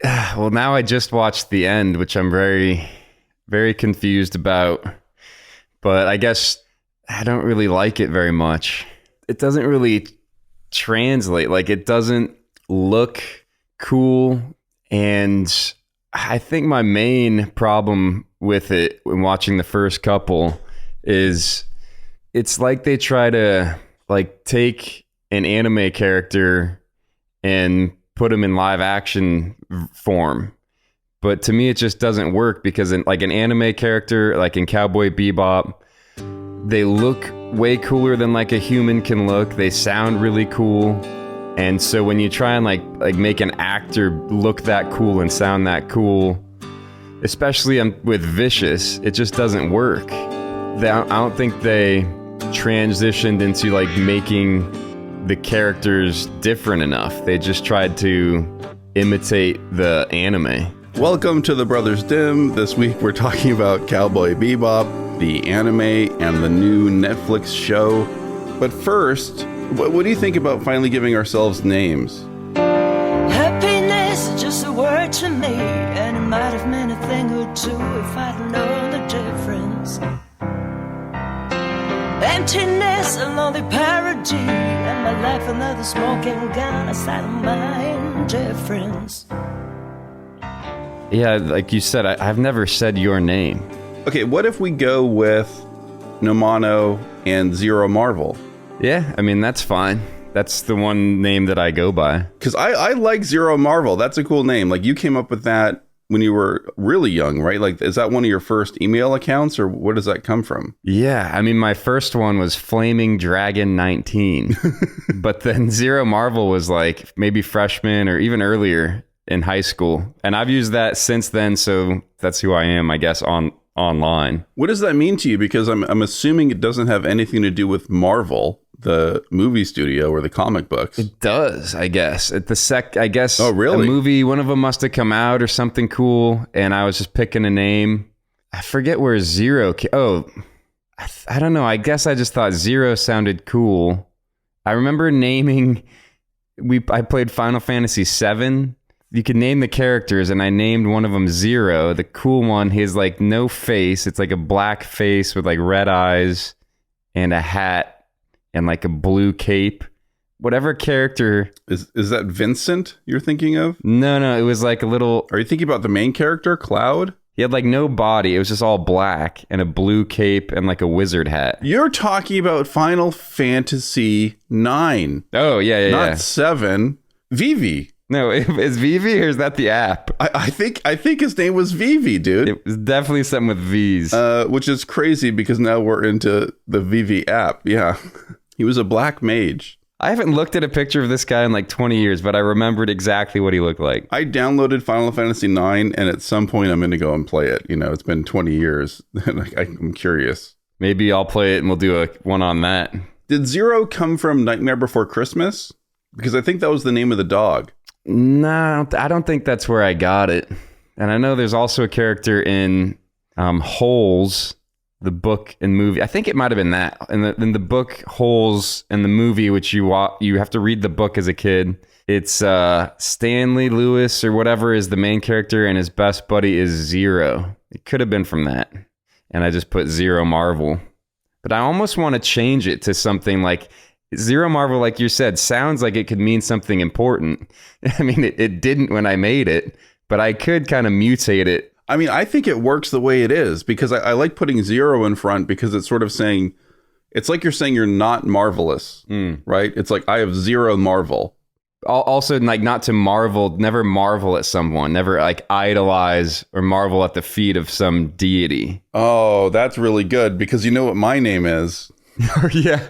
Well, now I just watched the end, which I'm very, very confused about. But I guess I don't really like it very much. It doesn't really translate. Like, it doesn't look cool. And I think my main problem with it when watching the first couple is it's like they try to like take an anime character and put him in live action form. But to me, it just doesn't work because in like an anime character, like in Cowboy Bebop, they look way cooler than like a human can look. They sound really cool. And so when you try and like make an actor look that cool and sound that cool, especially with Vicious, it just doesn't work. I don't think they transitioned into like making the characters different enough. They just tried to imitate the anime. Welcome to the Brothers Dim. This week we're talking about Cowboy Bebop, the anime, and the new Netflix show. But first, what do you think about finally giving ourselves names? Happiness is just a word to me, and it might have meant a thing or two if I'd known the difference. Emptiness, a lonely parody, and my life another smoking gun aside of my indifference. Yeah, like you said, I've never said your name. Okay, what if we go with Nomano and Zero Marvel? Yeah, I mean, that's fine. That's the one name that I go by. Because I like Zero Marvel. That's a cool name. Like, you came up with that when you were really young, right? Like, is that one of your first email accounts, or where does that come from? Yeah, I mean, my first one was Flaming Dragon 19. But then Zero Marvel was like maybe freshman or even earlier in high school. And I've used that since then, so that's who I am, I guess, online. What does that mean to you? Because I'm assuming it doesn't have anything to do with Marvel, the movie studio or the comic books. It does, I guess. I guess. Oh, really? A movie, one of them must have come out or something cool, and I was just picking a name. I forget where Zero came. Oh, I don't know. I guess I just thought Zero sounded cool. I remember naming. I played Final Fantasy VII. You could name the characters, and I named one of them Zero. The cool one, he has like no face. It's like a black face with like red eyes and a hat and like a blue cape. Whatever character. Is that Vincent you're thinking of? No, it was like a little. Are you thinking about the main character, Cloud? He had like no body. It was just all black and a blue cape and like a wizard hat. You're talking about Final Fantasy 9. Oh, yeah. Not 7. Vivi. No, is Vivi or is that the app? I think his name was Vivi, dude. It was definitely something with V's. Which is crazy because now we're into the Vivi app. Yeah. He was a black mage. I haven't looked at a picture of this guy in like 20 years, but I remembered exactly what he looked like. I downloaded Final Fantasy 9, and at some point I'm going to go and play it. You know, it's been 20 years, and I'm curious. Maybe I'll play it and we'll do one on that. Did Zero come from Nightmare Before Christmas? Because I think that was the name of the dog. No, I don't think that's where I got it. And I know there's also a character in Holes, the book and movie. I think it might have been that. In the book Holes and the movie, which you have to read the book as a kid. It's Stanley Lewis or whatever is the main character, and his best buddy is Zero. It could have been from that. And I just put Zero Marvel. But I almost want to change it to something like Zero Marvel, like you said, sounds like it could mean something important. I mean, it didn't when I made it, but I could kind of mutate it. I mean, I think it works the way it is because I like putting Zero in front because it's sort of saying, it's like you're saying you're not marvelous, right? It's like I have zero marvel. Also, like not to marvel, never marvel at someone, never like idolize or marvel at the feet of some deity. Oh, that's really good because you know what my name is. Yeah.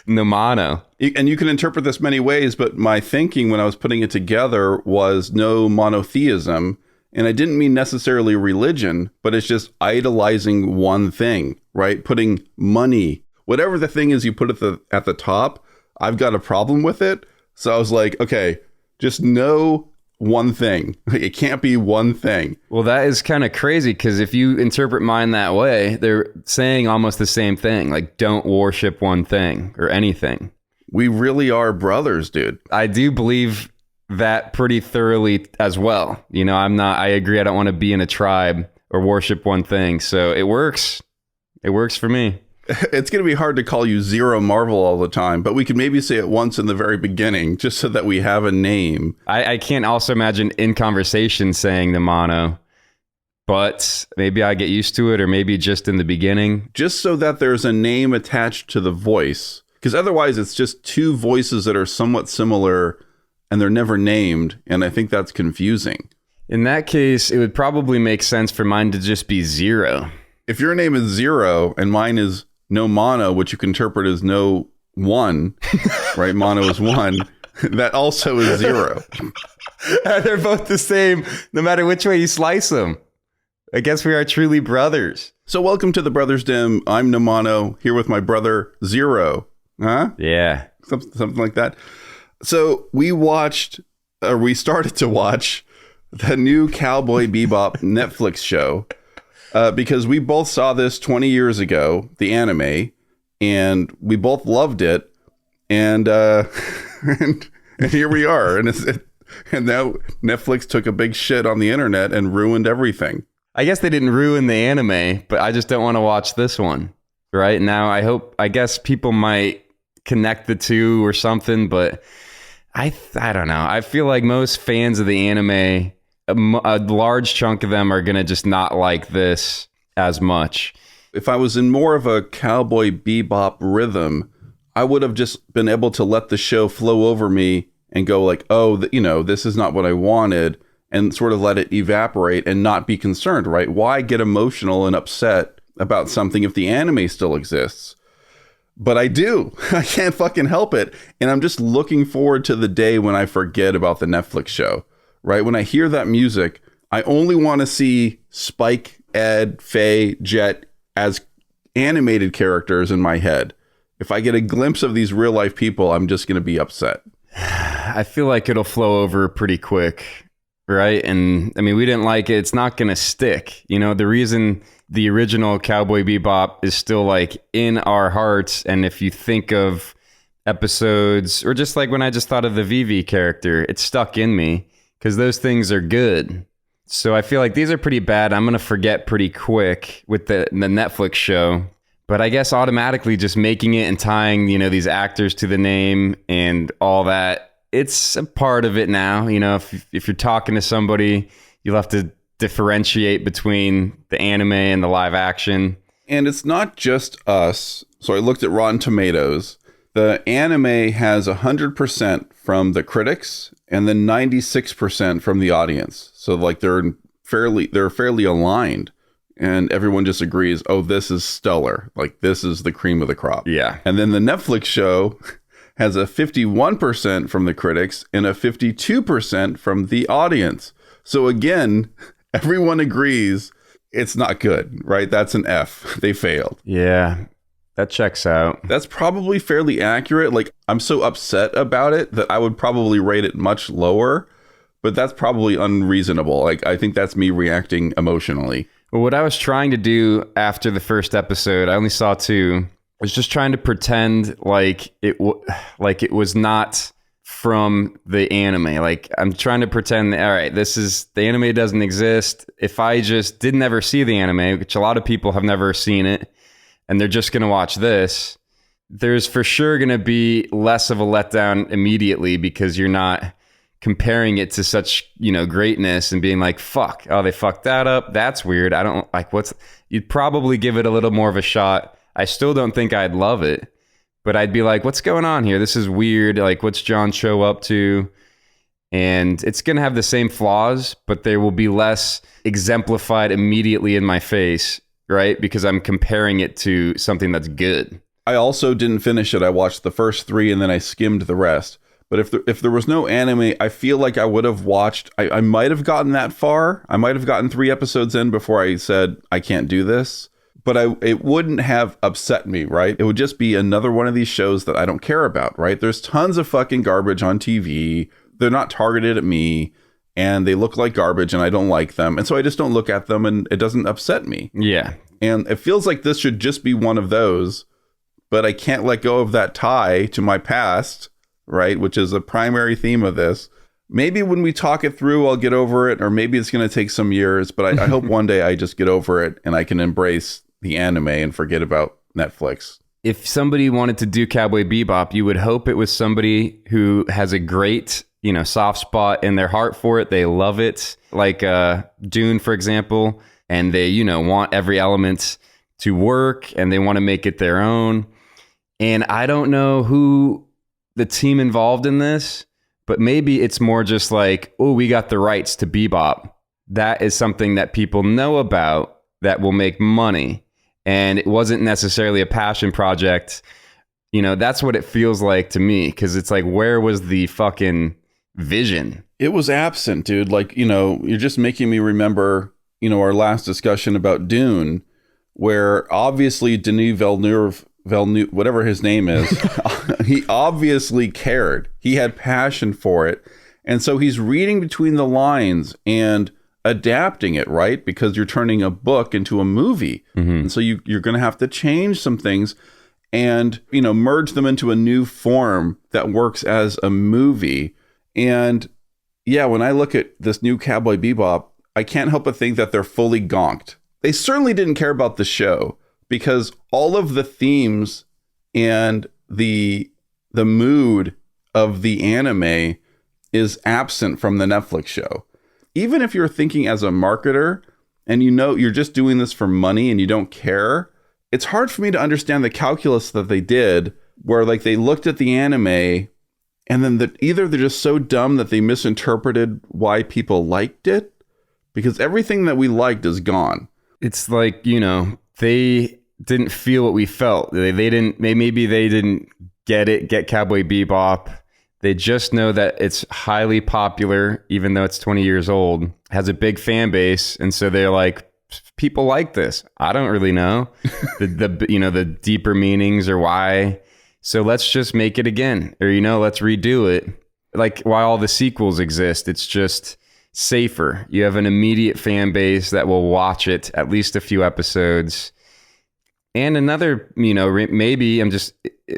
Nomano. And you can interpret this many ways, but my thinking when I was putting it together was no monotheism. And I didn't mean necessarily religion, but it's just idolizing one thing, right? Putting money, whatever the thing is you put at the top, I've got a problem with it. So I was like, okay, just know one thing. It can't be one thing. Well, that is kind of crazy because if you interpret mine that way, they're saying almost the same thing. Like, don't worship one thing or anything. We really are brothers, dude. I do believe that pretty thoroughly as well. You know, I agree. I don't want to be in a tribe or worship one thing. So it works. It works for me. It's going to be hard to call you Zero Marvel all the time, but we could maybe say it once in the very beginning, just so that we have a name. I can't also imagine in conversation saying the mono, but maybe I get used to it, or maybe just in the beginning. Just so that there's a name attached to the voice, because otherwise it's just two voices that are somewhat similar and they're never named, and I think that's confusing. In that case, it would probably make sense for mine to just be Zero. If your name is Zero and mine is No Mono, which you can interpret as no one, right? Mono is one. That also is Zero. They're both the same, no matter which way you slice them. I guess we are truly brothers. So welcome to the Brothers Dim. I'm No Mono, here with my brother Zero. Huh? Yeah. Something like that. So we started to watch the new Cowboy Bebop Netflix show. Because we both saw this 20 years ago, the anime, and we both loved it, and and here we are, and now Netflix took a big shit on the internet and ruined everything. I guess they didn't ruin the anime, but I just don't want to watch this one right now. I guess people might connect the two or something, but I don't know. I feel like most fans of the anime, a large chunk of them are going to just not like this as much. If I was in more of a Cowboy Bebop rhythm, I would have just been able to let the show flow over me and go like, oh, this is not what I wanted, and sort of let it evaporate and not be concerned, right? Why get emotional and upset about something if the anime still exists? But I do. I can't fucking help it. And I'm just looking forward to the day when I forget about the Netflix show. Right? When I hear that music, I only want to see Spike, Ed, Faye, Jet as animated characters in my head. If I get a glimpse of these real life people, I'm just going to be upset. I feel like it'll flow over pretty quick, right? And I mean, we didn't like it. It's not going to stick. You know, the reason the original Cowboy Bebop is still like in our hearts. And if you think of episodes, or just like when I just thought of the Vivi character, it's stuck in me. Because those things are good. So I feel like these are pretty bad. I'm going to forget pretty quick with the Netflix show. But I guess automatically just making it and tying, these actors to the name and all that, it's a part of it now. You know, if you're talking to somebody, you'll have to differentiate between the anime and the live action. And it's not just us. So I looked at Rotten Tomatoes. The anime has 100% from the critics and then 96% from the audience. So like they're fairly aligned, and everyone just agrees, oh, this is stellar. Like this is the cream of the crop. Yeah. And then the Netflix show has a 51% from the critics and a 52% from the audience. So again, everyone agrees it's not good, right? That's an F. They failed. Yeah. That checks out. That's probably fairly accurate. Like, I'm so upset about it that I would probably rate it much lower, but that's probably unreasonable. Like, I think that's me reacting emotionally. Well, what I was trying to do after the first episode, I only saw 2, was just trying to pretend like it was not from the anime. Like, I'm trying to pretend, all right, the anime doesn't exist. If I just didn't ever see the anime, which a lot of people have never seen it, and they're just going to watch this, there's for sure going to be less of a letdown immediately because you're not comparing it to such, greatness and being like, fuck, oh, they fucked that up. That's weird. I don't like you'd probably give it a little more of a shot. I still don't think I'd love it, but I'd be like, what's going on here? This is weird. Like, what's John Cho up to? And it's going to have the same flaws, but there will be less exemplified immediately in my face. Right? Because I'm comparing it to something that's good. I also didn't finish it. I watched the first 3 and then I skimmed the rest. But if there was no anime, I feel like I would have watched. I might have gotten that far. I might have gotten 3 episodes in before I said, I can't do this. But it wouldn't have upset me, right? It would just be another one of these shows that I don't care about, right? There's tons of fucking garbage on TV. They're not targeted at me. And they look like garbage and I don't like them. And so I just don't look at them and it doesn't upset me. Yeah. And it feels like this should just be one of those, but I can't let go of that tie to my past, right? Which is a primary theme of this. maybe when we talk it through, I'll get over it, or maybe it's going to take some years, but I hope one day I just get over it and I can embrace the anime and forget about Netflix. If somebody wanted to do Cowboy Bebop, you would hope it was somebody who has a great, soft spot in their heart for it. They love it. Like Dune, for example, and they, want every element to work and they want to make it their own. And I don't know who the team involved in this, but maybe it's more just like, oh, we got the rights to Bebop. That is something that people know about that will make money. And it wasn't necessarily a passion project. That's what it feels like to me. Because it's like, where was the fucking vision? It was absent, dude. Like, you're just making me remember, our last discussion about Dune, where obviously Denis Villeneuve, whatever his name is, he obviously cared. He had passion for it. And so he's reading between the lines and adapting it, right? Because you're turning a book into a movie. Mm-hmm. And so you're going to have to change some things and, merge them into a new form that works as a movie. And yeah, when I look at this new Cowboy Bebop, I can't help but think that they're fully gonked. They certainly didn't care about the show, because all of the themes and the mood of the anime is absent from the Netflix show. Even if you're thinking as a marketer and you're just doing this for money and you don't care, it's hard for me to understand the calculus that they did, where like they looked at the anime and then either they're just so dumb that they misinterpreted why people liked it, because everything that we liked is gone. It's like, they didn't feel what we felt. Maybe they didn't get Cowboy Bebop. They just know that it's highly popular, even though it's 20 years old, has a big fan base. And so they're like, people like this. I don't really know the deeper meanings or why. So let's just make it again, or, let's redo it. Like, why all the sequels exist, it's just safer. You have an immediate fan base that will watch it, at least a few episodes. And another, maybe I'm just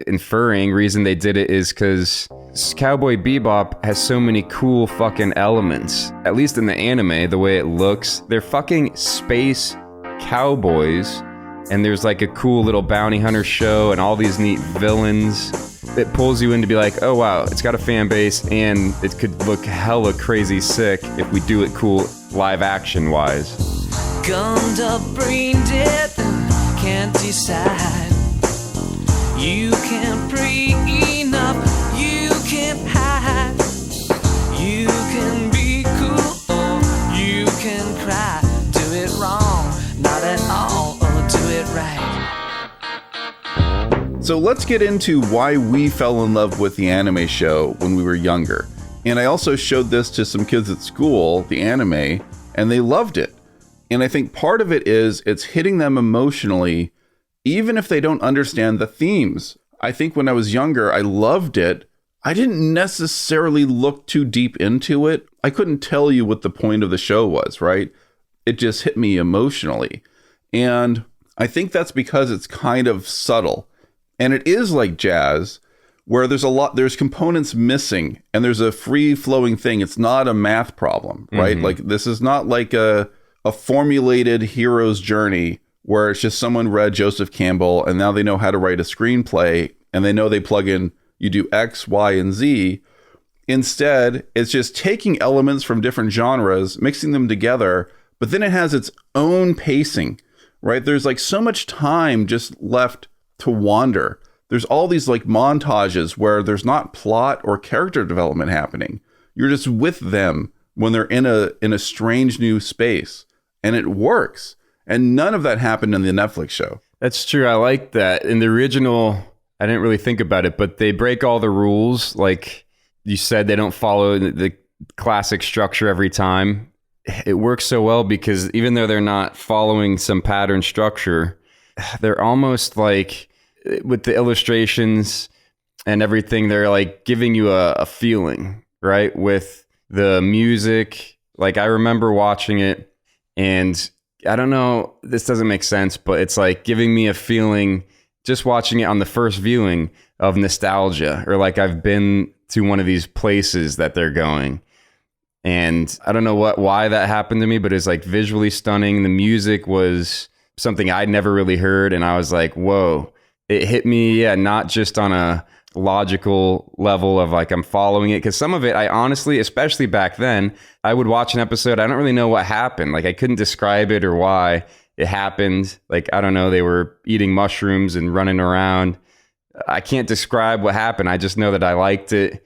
inferring reason they did it is because Cowboy Bebop has so many cool fucking elements. At least in the anime, the way it looks, they're fucking space cowboys. And there's like a cool little bounty hunter show and all these neat villains. It pulls you in to be like, oh wow, it's got a fan base and it could look hella crazy sick if we do it cool live action wise. Gummed up, brain dead, can't decide. You can't pray enough, you can't hide. You can be cool or you can cry. Do it wrong, not at all, or do it right. So let's get into why we fell in love with the anime show when we were younger. And I also showed this to some kids at school, the anime, and they loved it. And I think part of it is it's hitting them emotionally, even if they don't understand the themes. I think when I was younger, I loved it. I didn't necessarily look too deep into it. I couldn't tell you what the point of the show was, right? It just hit me emotionally. And I think that's because it's kind of subtle. And it is like jazz, where there's components missing and there's a free flowing thing. It's not a math problem, right? Mm-hmm. Like this is not like a formulated hero's journey where it's just someone read Joseph Campbell and now they know how to write a screenplay and they know they plug in, you do X, Y, and Z. Instead, it's just taking elements from different genres, mixing them together, but then it has its own pacing, right? There's like so much time just left to wander. There's all these like montages where there's not plot or character development happening. You're just with them when they're in a strange new space, and it works. And none of that happened in the Netflix show. That's true. I like that. In the original, I didn't really think about it, but they break all the rules. Like you said, they don't follow the classic structure every time. It works so well because even though they're not following some pattern structure, they're almost like, with the illustrations and everything, they're like giving you a feeling, right? With the music, like I remember watching it and I don't know, this doesn't make sense, but it's like giving me a feeling just watching it on the first viewing of nostalgia, or like I've been to one of these places that they're going. And I don't know why that happened to me, but it's like visually stunning. The music was something I'd never really heard. And I was like, whoa, it hit me. Yeah. Not just on a logical level of like, I'm following it. Cause some of it, I honestly, especially back then, I would watch an episode. I don't really know what happened. Like I couldn't describe it or why it happened. Like, I don't know. They were eating mushrooms and running around. I can't describe what happened. I just know that I liked it.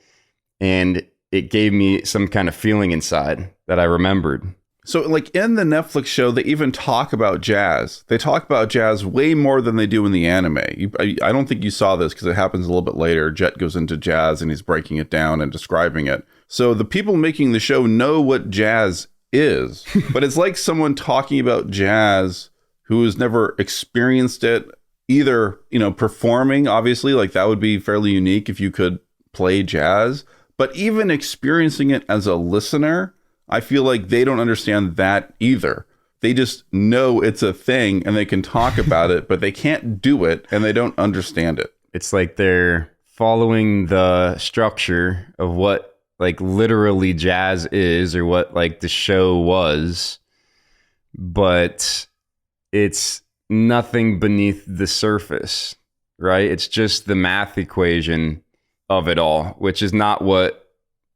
And it gave me some kind of feeling inside that I remembered. So like in the Netflix show, they even talk about jazz. They talk about jazz way more than they do in the anime. I don't think you saw this because it happens a little bit later. Jet goes into jazz and he's breaking it down and describing it. So the people making the show know what jazz is, but it's like someone talking about jazz who has never experienced it. Either, performing, obviously, like that would be fairly unique if you could play jazz, but even experiencing it as a listener, I feel like they don't understand that either. They just know it's a thing and they can talk about it, but they can't do it and they don't understand it. It's like they're following the structure of what like literally jazz is or what like the show was, but it's nothing beneath the surface, right? It's just the math equation of it all, which is not what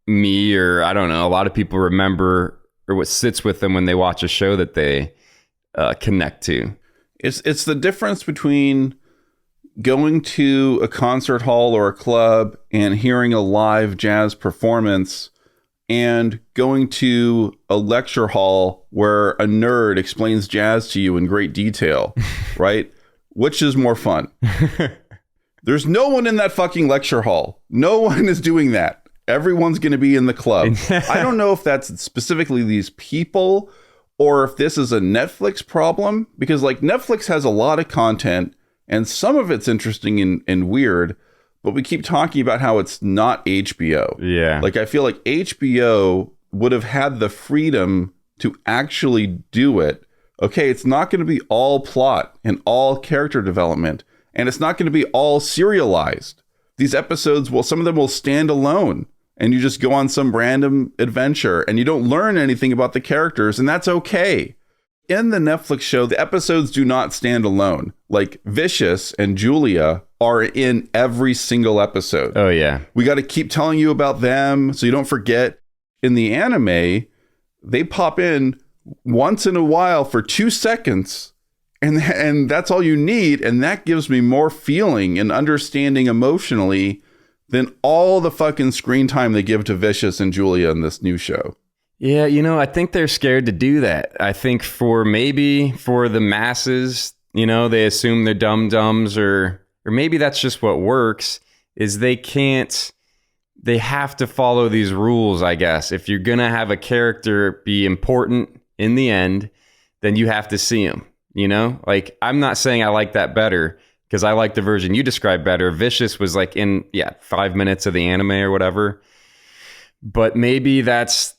me or I don't know, a lot of people remember or what sits with them when they watch a show that they connect to. It's the difference between going to a concert hall or a club and hearing a live jazz performance and going to a lecture hall where a nerd explains jazz to you in great detail, right? Which is more fun? There's no one in that fucking lecture hall. No one is doing that. Everyone's going to be in the club. I don't know if that's specifically these people or if this is a Netflix problem, because like Netflix has a lot of content and some of it's interesting and weird, but we keep talking about how it's not HBO. Yeah. Like, I feel like HBO would have had the freedom to actually do it. Okay, it's not going to be all plot and all character development, and it's not going to be all serialized. These episodes, some of them will stand alone, and you just go on some random adventure, and you don't learn anything about the characters, and that's okay. In the Netflix show, the episodes do not stand alone. Like, Vicious and Julia are in every single episode. Oh, yeah. We got to keep telling you about them so you don't forget. In the anime, they pop in once in a while for 2 seconds, and that's all you need, and that gives me more feeling and understanding emotionally than all the fucking screen time they give to Vicious and Julia in this new show. Yeah, I think they're scared to do that. I think for the masses, they assume they're dum-dums or maybe that's just what works, is they have to follow these rules, I guess. If you're going to have a character be important in the end, then you have to see him, Like, I'm not saying I like that better because I like the version you described better. Vicious was like in, 5 minutes of the anime or whatever. But maybe that's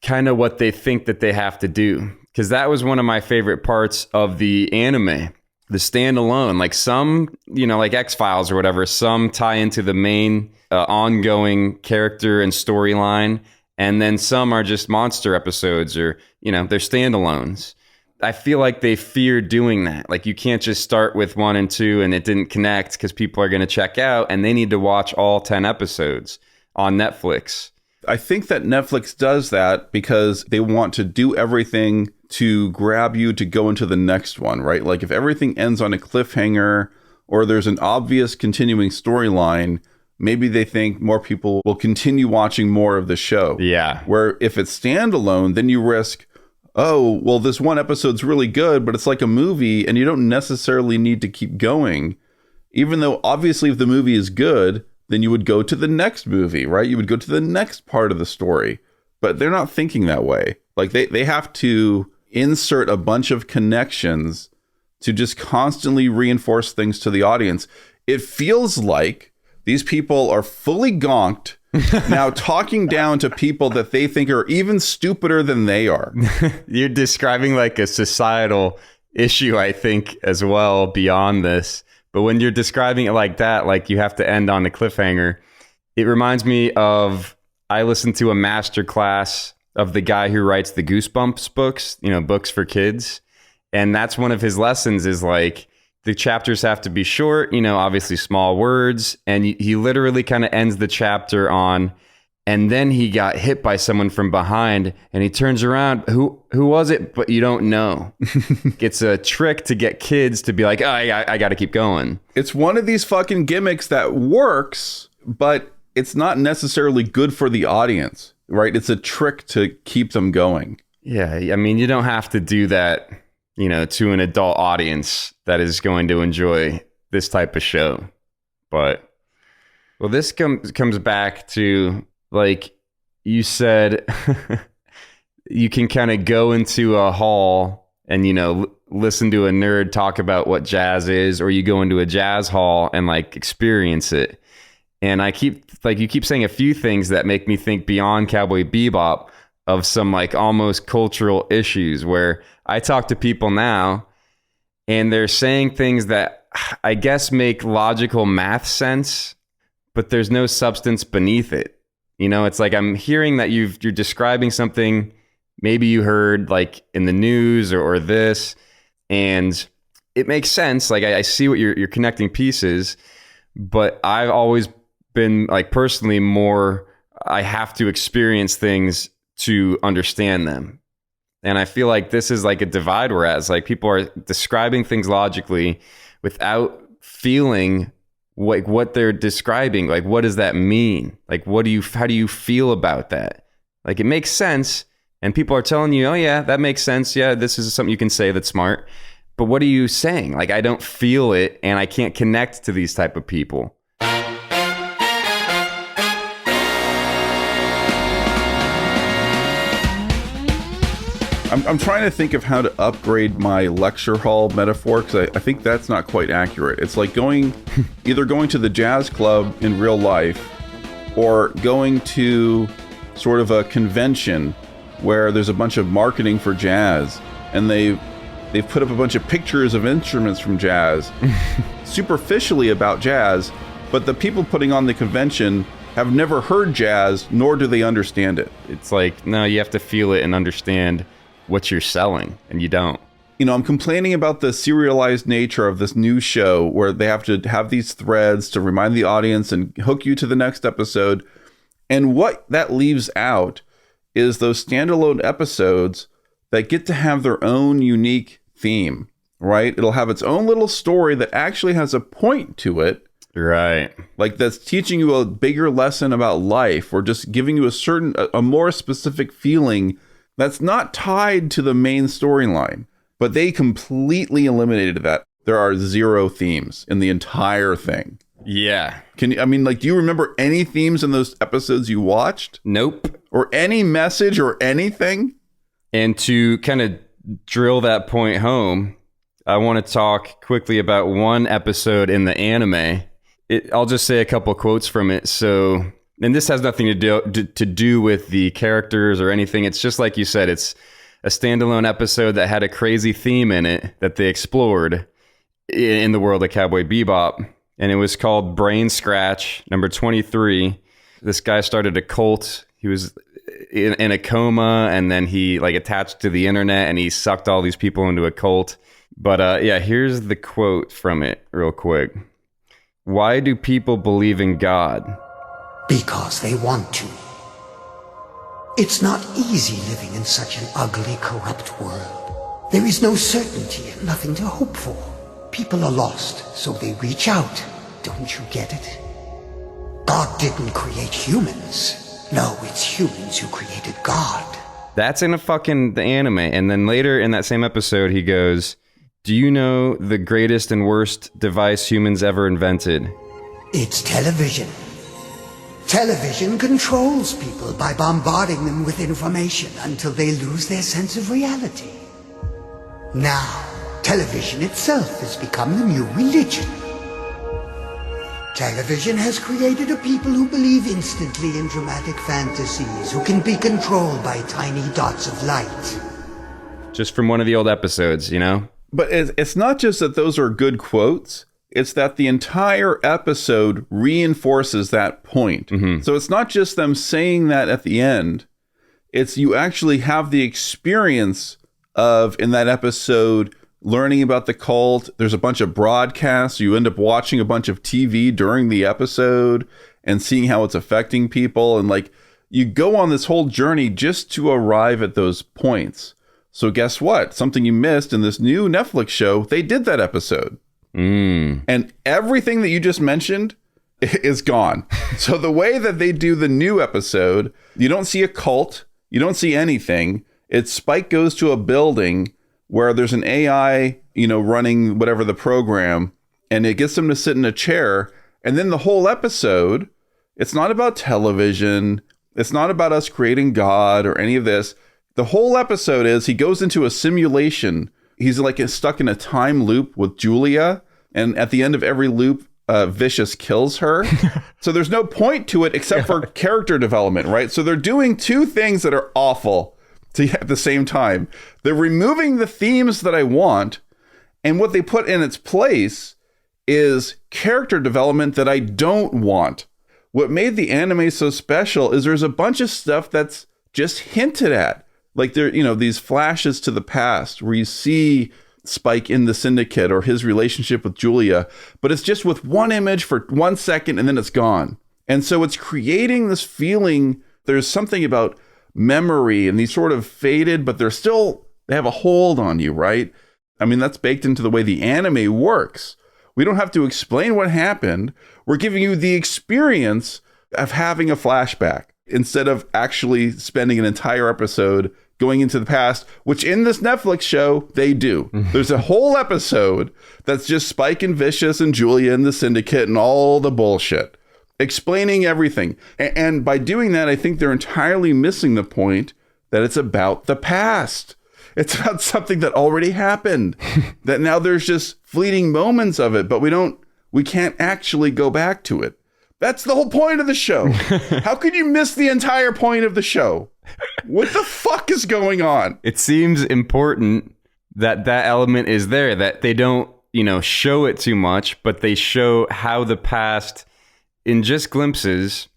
kind of what they think that they have to do, because that was one of my favorite parts of the anime, the standalone. Like some, like X-Files or whatever, some tie into the main ongoing character and storyline, and then some are just monster episodes or they're standalones. I feel like they fear doing that. Like, you can't just start with 1 and 2 and it didn't connect because people are going to check out and they need to watch all 10 episodes on Netflix. I think that Netflix does that because they want to do everything to grab you to go into the next one, right? Like, if everything ends on a cliffhanger or there's an obvious continuing storyline, maybe they think more people will continue watching more of the show. Yeah. Where if it's standalone, then you risk, oh, well, this one episode's really good, but it's like a movie and you don't necessarily need to keep going. Even though obviously if the movie is good, then you would go to the next movie, right? You would go to the next part of the story. But they're not thinking that way. Like, they have to insert a bunch of connections to just constantly reinforce things to the audience. It feels like these people are fully gonked, now talking down to people that they think are even stupider than they are. You're describing like a societal issue, I think, as well, beyond this. But when you're describing it like that, like you have to end on a cliffhanger, it reminds me of, I listened to a master class of the guy who writes the Goosebumps books, books for kids. And that's one of his lessons is like the chapters have to be short, obviously small words. And he literally kind of ends the chapter on, and then he got hit by someone from behind and he turns around. Who was it? But you don't know. It's a trick to get kids to be like, oh, I got to keep going. It's one of these fucking gimmicks that works, but it's not necessarily good for the audience, right? It's a trick to keep them going. Yeah. I mean, you don't have to do that, to an adult audience that is going to enjoy this type of show. But, well, this comes back to, like you said, you can kind of go into a hall and, listen to a nerd talk about what jazz is, or you go into a jazz hall and like experience it. And you keep saying a few things that make me think beyond Cowboy Bebop of some like almost cultural issues where I talk to people now and they're saying things that I guess make logical math sense, but there's no substance beneath it. It's like I'm hearing that you're describing something maybe you heard like in the news or this, and it makes sense. Like I see what you're connecting pieces, but I've always been like personally more, I have to experience things to understand them. And I feel like this is like a divide, whereas like people are describing things logically without feeling like what they're describing. Like, what does that mean? Like, how do you feel about that? Like, it makes sense. And people are telling you, oh yeah, that makes sense. Yeah, this is something you can say that's smart. But what are you saying? Like, I don't feel it and I can't connect to these type of people. I'm trying to think of how to upgrade my lecture hall metaphor, because I think that's not quite accurate. It's like either going to the jazz club in real life or going to sort of a convention where there's a bunch of marketing for jazz and they've put up a bunch of pictures of instruments from jazz superficially about jazz, but the people putting on the convention have never heard jazz, nor do they understand it. It's like, no, you have to feel it and understand what you're selling, and you don't. I'm complaining about the serialized nature of this new show where they have to have these threads to remind the audience and hook you to the next episode. And what that leaves out is those standalone episodes that get to have their own unique theme, right? It'll have its own little story that actually has a point to it. Right. Like that's teaching you a bigger lesson about life, or just giving you a more specific feeling that's not tied to the main storyline. But they completely eliminated that. There are 0 themes in the entire thing. Yeah. Do you remember any themes in those episodes you watched? Nope. Or any message or anything? And to kind of drill that point home, I want to talk quickly about one episode in the anime. I'll just say a couple quotes from it. So, and this has nothing to do with the characters or anything. It's just like you said, it's a standalone episode that had a crazy theme in it that they explored in the world of Cowboy Bebop. And it was called Brain Scratch, number 23. This guy started a cult. He was in a coma, and then he like attached to the internet, and he sucked all these people into a cult. But yeah, here's the quote from it real quick. Why do people believe in God? Because they want to. It's not easy living in such an ugly, corrupt world. There is no certainty and nothing to hope for. People are lost, so they reach out. Don't you get it? God didn't create humans. No, it's humans who created God. That's in the anime. And then later in that same episode, he goes, do you know the greatest and worst device humans ever invented? It's television. Television controls people by bombarding them with information until they lose their sense of reality. Now, television itself has become the new religion. Television has created a people who believe instantly in dramatic fantasies, who can be controlled by tiny dots of light. Just from one of the old episodes, But it's not just that those are good quotes. It's that the entire episode reinforces that point. Mm-hmm. So it's not just them saying that at the end. It's you actually have the experience of, in that episode, learning about the cult. There's a bunch of broadcasts. You end up watching a bunch of TV during the episode and seeing how it's affecting people. And like, you go on this whole journey just to arrive at those points. So guess what? Something you missed in this new Netflix show, they did that episode. And everything that you just mentioned is gone. So the way that they do the new episode, you don't see a cult. You don't see anything. It's Spike goes to a building where there's an AI, running whatever the program, and it gets them to sit in a chair. And then the whole episode, it's not about television. It's not about us creating God or any of this. The whole episode is he goes into a simulation. He's like stuck in a time loop with Julia. And at the end of every loop, Vicious kills her. So there's no point to it except for character development, right? So they're doing two things that are awful at the same time. They're removing the themes that I want, and what they put in its place is character development that I don't want. What made the anime so special is there's a bunch of stuff that's just hinted at. Like there, these flashes to the past where you see Spike in the Syndicate or his relationship with Julia, but it's just with one image for 1 second and then it's gone. And so it's creating this feeling. There's something about memory and these sort of faded, but they have a hold on you, right? I mean, that's baked into the way the anime works. We don't have to explain what happened. We're giving you the experience of having a flashback instead of actually spending an entire episode going into the past, which in this Netflix show, they do. There's a whole episode that's just Spike and Vicious and Julia and the Syndicate and all the bullshit, explaining everything. And by doing that, I think they're entirely missing the point that it's about the past. It's about something that already happened, that now there's just fleeting moments of it, but we can't actually go back to it. That's the whole point of the show. How could you miss the entire point of the show? What the fuck is going on? It seems important that element is there, that they don't, show it too much, but they show how the past, in just glimpses,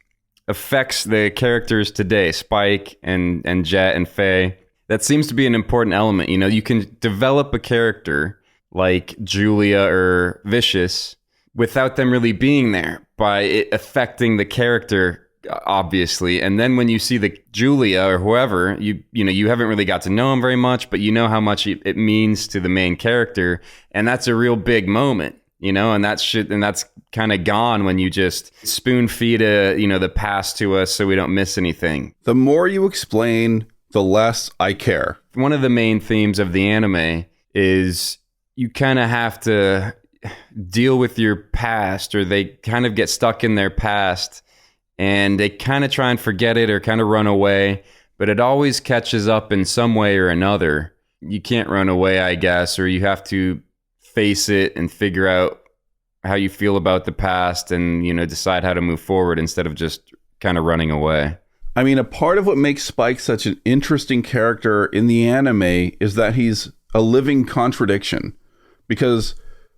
affects the characters today, Spike and Jet and Faye. That seems to be an important element. You can develop a character like Julia or Vicious without them really being there, by it affecting the character, obviously. And then when you see the Julia or whoever, you haven't really got to know him very much, but you know how much it means to the main character, and that's a real big moment, and that's kind of gone when you just spoon feed the past to us so we don't miss anything. The more you explain, the less I care. One of the main themes of the anime is you kind of have to deal with your past, or they kind of get stuck in their past and they kind of try and forget it or kind of run away, but it always catches up in some way or another. You can't run away, I guess, or you have to face it and figure out how you feel about the past and, decide how to move forward instead of just kind of running away. I mean, a part of what makes Spike such an interesting character in the anime is that he's a living contradiction, because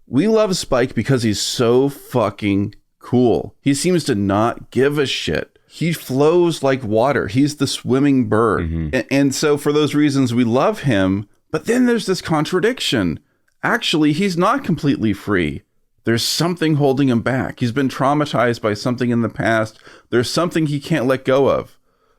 we love Spike because he's so fucking cool. He seems to not give a shit. He flows like water. He's the swimming bird. Mm-hmm. And so for those reasons, we love him. But then there's this contradiction. Actually, he's not completely free. There's something holding him back. He's been traumatized by something in the past. There's something he can't let go of.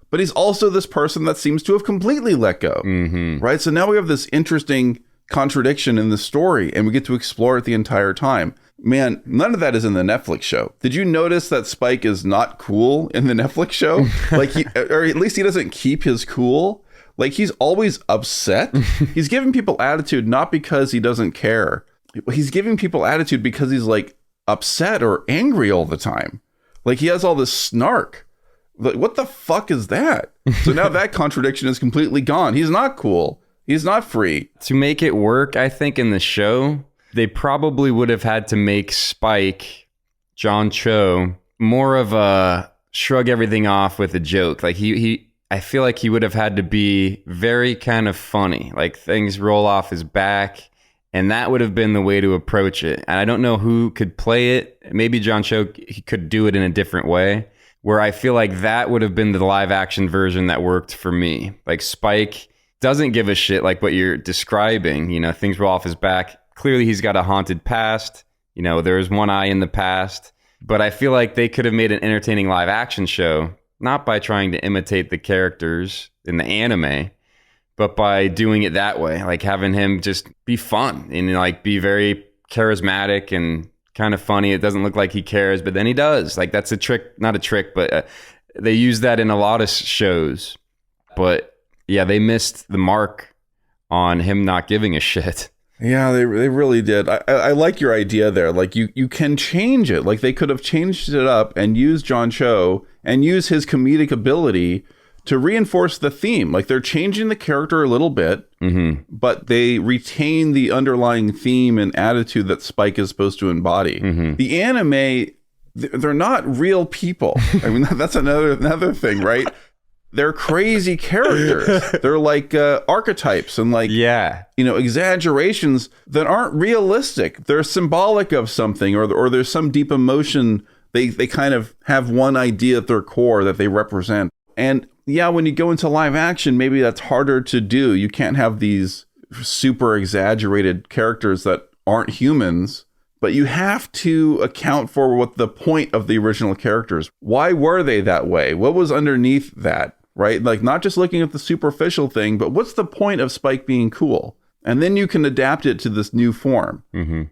But he's also this person that seems to have completely let go. Mm-hmm. Right? So now we have this interesting contradiction in the story, and we get to explore it the entire time. Man, none of that is in the Netflix show. Did you notice that Spike is not cool in the Netflix show? Or at least he doesn't keep his cool. Like, he's always upset. He's giving people attitude not because he doesn't care. He's giving people attitude because he's like upset or angry all the time. Like, he has all this snark. Like, what the fuck is that? So now that contradiction is completely gone. He's not cool. He's not free. To make it work, I think, in the show, they probably would have had to make Spike, John Cho, more of a shrug everything off with a joke. Like, I feel like he would have had to be very kind of funny. Like, things roll off his back, and that would have been the way to approach it. And I don't know who could play it. Maybe John Cho, he could do it in a different way. where I feel like that would have been the live action version that worked for me. Like Spike doesn't give a shit like what you're describing. You know, things roll off his back. Clearly he's got a haunted past. You know, there's one eye in the past. But I feel like they could have made an entertaining live action show, not by trying to imitate the characters in the anime, but by doing it that way, like having him just be fun and like be very charismatic and kind of funny. It doesn't look like he cares, but then he does. Like that's a trick, not a trick, but they use that in a lot of shows. But yeah, they missed the mark on him not giving a shit. Yeah, they really did. I like your idea there. Like you can change it. Like they could have changed it up and used John Cho and use his comedic ability to reinforce the theme. Like they're changing the character a little bit, but they retain the underlying theme and attitude that Spike is supposed to embody. The anime, they're not real people. I mean, that's another thing, right? They're crazy characters. They're like archetypes and like, exaggerations that aren't realistic. They're symbolic of something, or there's some deep emotion. They kind of have one idea at their core that they represent. And yeah, when you go into live action, maybe that's harder to do. You can't have these super exaggerated characters that aren't humans, but you have to account for what the point of the original characters. Why were they that way? What was underneath that, right? Like not just looking at the superficial thing, but what's the point of Spike being cool? And then you can adapt it to this new form.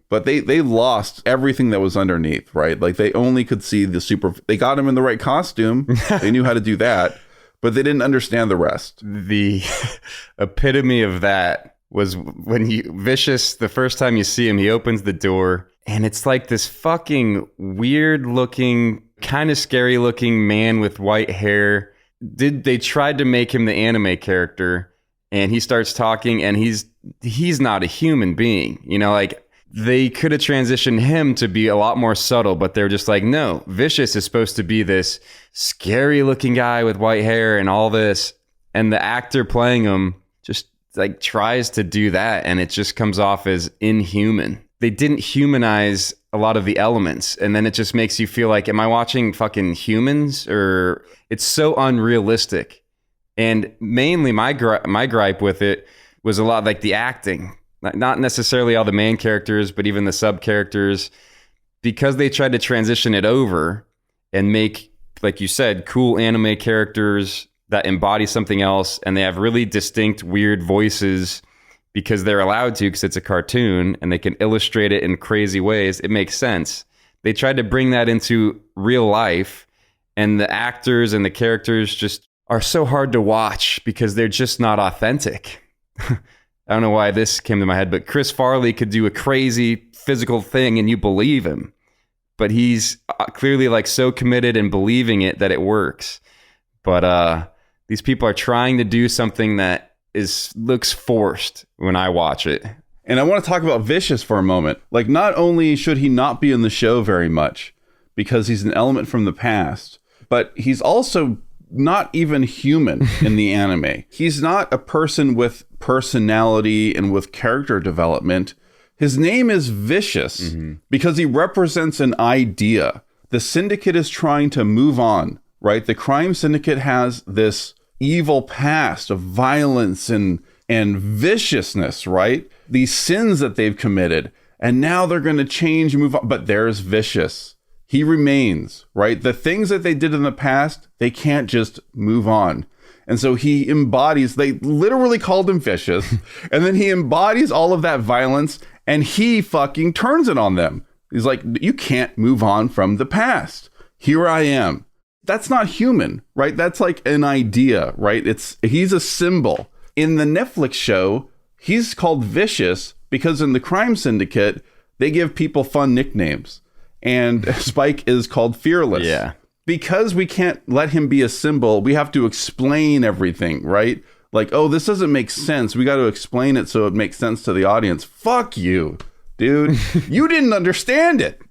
But they lost everything that was underneath, right? Like they only could see they got him in the right costume. They knew how to do that. But they didn't understand the rest. The epitome of that was when Vicious, the first time you see him, he opens the door and it's like this fucking weird looking, kind of scary looking man with white hair. They tried to make him the anime character and he starts talking and he's not a human being. You know, like they could have transitioned him to be a lot more subtle, but they're just like, no, Vicious is supposed to be this scary looking guy with white hair and all this. And the actor playing him just like tries to do that. And it just comes off as inhuman. They didn't humanize a lot of the elements. And then it just makes you feel like, am I watching fucking humans? Or it's so unrealistic. And mainly my gripe with it was a lot like the acting. Not necessarily all the main characters, but even the sub characters, because they tried to transition it over and make, like you said, cool anime characters that embody something else. And they have really distinct, weird voices because they're allowed to, because it's a cartoon and they can illustrate it in crazy ways. It makes sense. They tried to bring that into real life, and the actors and the characters just are so hard to watch because they're just not authentic. I don't know why this came to my head, but Chris Farley could do a crazy physical thing and you believe him. But he's clearly like so committed and believing it that it works. But these people are trying to do something that looks forced when I watch it. And I want to talk about Vicious for a moment. Like, not only should he not be in the show very much because he's an element from the past, but he's also not even human in the anime. He's not a person with personality and with character development. His name is Vicious because he represents an idea. The syndicate is trying to move on, right? The crime syndicate has this evil past of violence and viciousness, right? These sins that they've committed. And now they're going to change and move on. But there's Vicious. He remains, right? The things that they did in the past, they can't just move on. And so he embodies, they literally called him Vicious, and then he embodies all of that violence, and he fucking turns it on them. He's like, you can't move on from the past. Here I am. That's not human, right? That's like an idea, right? He's a symbol. In the Netflix show, he's called Vicious because in the crime syndicate, they give people fun nicknames. And Spike is called Fearless. Yeah. Because we can't let him be a symbol, we have to explain everything, right? Like, oh, this doesn't make sense. We got to explain it so it makes sense to the audience. Fuck you, dude. You didn't understand it.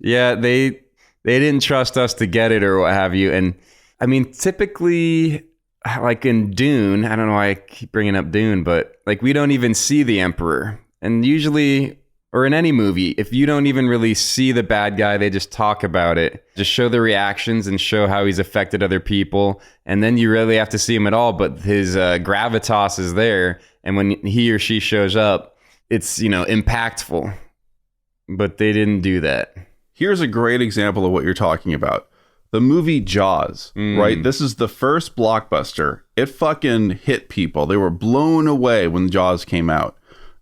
Yeah, they didn't trust us to get it or what have you. And I mean, typically, like in Dune, I don't know why I keep bringing up Dune, but like we don't even see the Emperor. And usually or in any movie, if you don't even really see the bad guy, they just talk about it. Just show the reactions and show how he's affected other people. And then you really have to see him at all. But his gravitas is there. And when he or she shows up, it's, impactful. But they didn't do that. Here's a great example of what you're talking about. The movie Jaws, right? This is the first blockbuster. It fucking hit people. They were blown away when Jaws came out.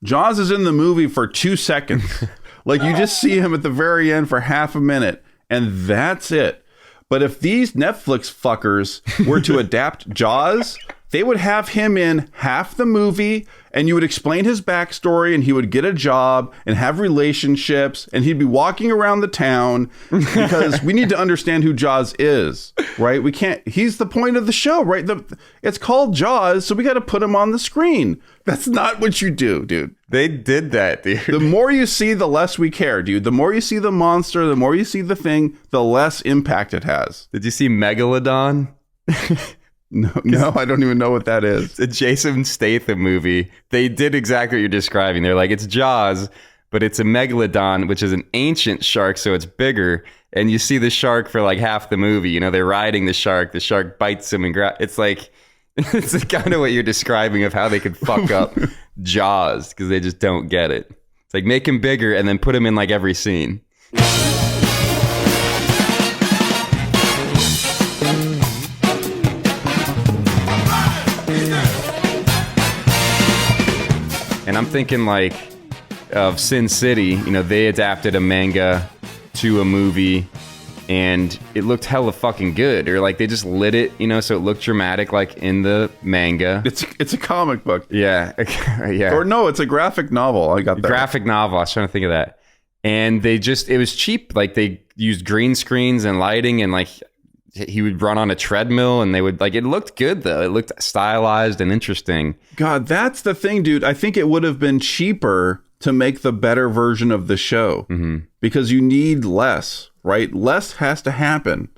Jaws is in the movie for 2 seconds. Like, you just see him at the very end for half a minute, and that's it. But if these Netflix fuckers were to adapt Jaws, they would have him in half the movie, and you would explain his backstory, and he would get a job and have relationships, and he'd be walking around the town, because we need to understand who Jaws is, right? We can't, he's the point of the show, right? It's called Jaws, so we got to put him on the screen. That's not what you do, dude. They did that, dude. The more you see, the less we care, dude. The more you see the monster, the more you see the thing, the less impact it has. Did you see Megalodon? No, I don't even know what that is. It's a Jason Statham movie. They did exactly what you're describing. They're like, it's Jaws, but it's a megalodon, which is an ancient shark, so it's bigger. And you see the shark for like half the movie. They're riding the shark. The shark bites him and it's like, it's kind of what you're describing of how they could fuck up Jaws, because they just don't get it. It's like, make him bigger and then put him in like every scene. And I'm thinking like of Sin City. They adapted a manga to a movie, and it looked hella fucking good. Or like they just lit it, so it looked dramatic, like in the manga. It's a comic book. Yeah, yeah. Or no, it's a graphic novel. I got that. Graphic novel. I was trying to think of that. And it was cheap. Like they used green screens and lighting, and like he would run on a treadmill, and they would it looked good though. It looked stylized and interesting. God, that's the thing, dude. I think it would have been cheaper to make the better version of the show, because you need less, right? Less has to happen.